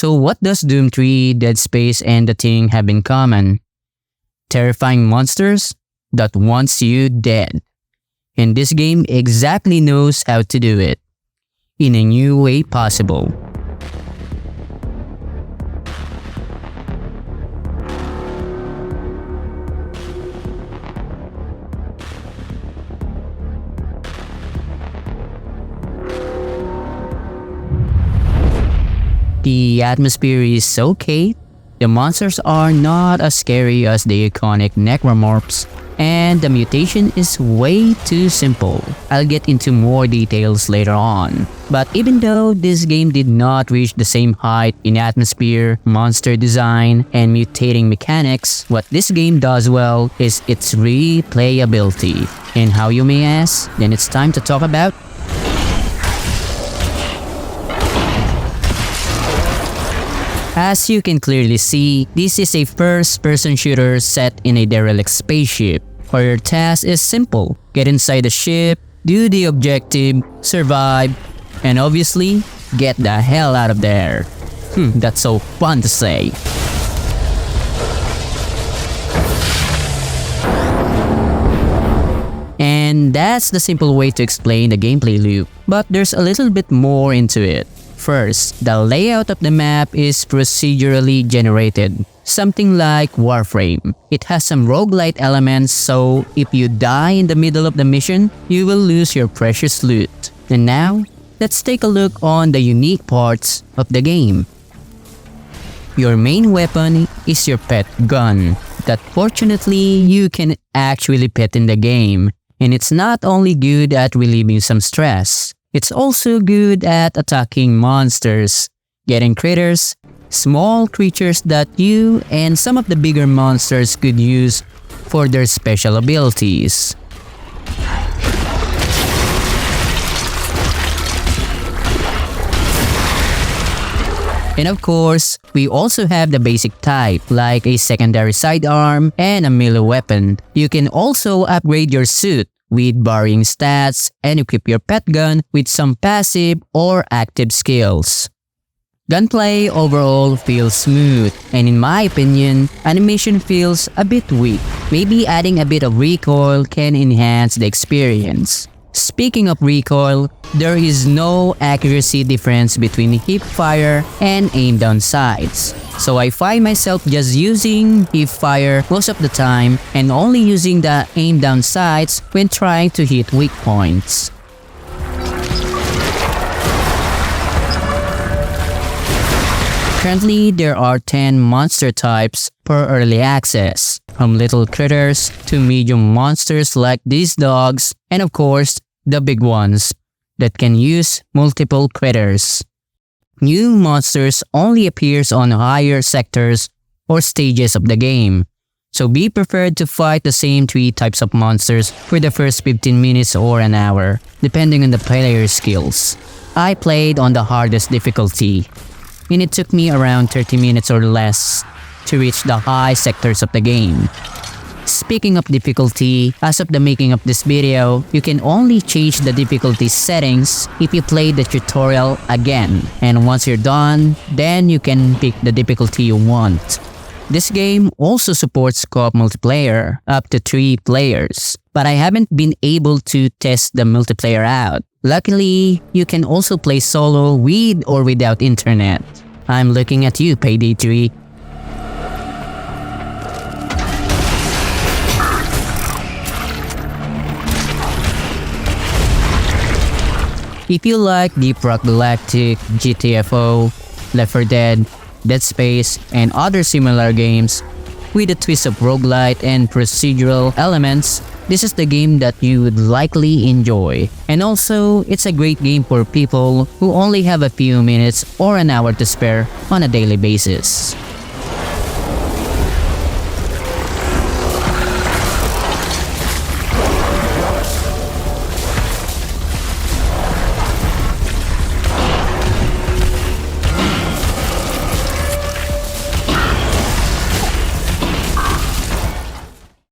So what does Doom 3, Dead Space, and The Thing have in common? Terrifying monsters that wants you dead. And this game exactly knows how to do it, in a new way possible. The atmosphere is okay, the monsters are not as scary as the iconic necromorphs, and the mutation is way too simple. I'll get into more details later on. But even though this game did not reach the same height in atmosphere, monster design, and mutating mechanics, what this game does well is its replayability. And how, you may ask? Then it's time to talk about As you can clearly see, this is a first-person shooter set in a derelict spaceship, where your task is simple: get inside the ship, do the objective, survive, and obviously, get the hell out of there. That's so fun to say. And that's the simple way to explain the gameplay loop, but there's a little bit more into it. First, the layout of the map is procedurally generated, something like Warframe. It has some roguelite elements, so if you die in the middle of the mission, you will lose your precious loot. And now, let's take a look on the unique parts of the game. Your main weapon is your pet gun, that fortunately you can actually pet in the game. And it's not only good at relieving some stress, it's also good at attacking monsters, getting critters, small creatures that you and some of the bigger monsters could use for their special abilities. And of course, we also have the basic type, like a secondary sidearm and a melee weapon. You can also upgrade your suit with varying stats and equip your pet gun with some passive or active skills. Gunplay overall feels smooth, and in my opinion, animation feels a bit weak. Maybe adding a bit of recoil can enhance the experience. Speaking of recoil, there is no accuracy difference between hip fire and aim down sights. So I find myself just using hip fire most of the time and only using the aim down sights when trying to hit weak points. Currently, there are 10 monster types per early access, from little critters to medium monsters like these dogs, and of course, the big ones that can use multiple critters. New monsters only appears on higher sectors or stages of the game, so be prepared to fight the same 3 types of monsters for the first 15 minutes or an hour, depending on the player's skills. I played on the hardest difficulty, and it took me around 30 minutes or less to reach the high sectors of the game. Speaking of difficulty, as of the making of this video, you can only change the difficulty settings if you play the tutorial again. And once you're done, then you can pick the difficulty you want. This game also supports co-op multiplayer, up to 3 players. But I haven't been able to test the multiplayer out. Luckily, you can also play solo with or without internet. I'm looking at you, Payday 3. If you like Deep Rock Galactic, gtfo, Left 4 Dead, Dead Space, and other similar games with a twist of roguelite and procedural elements, this is the game that you would likely enjoy. And also, it's a great game for people who only have a few minutes or an hour to spare on a daily basis.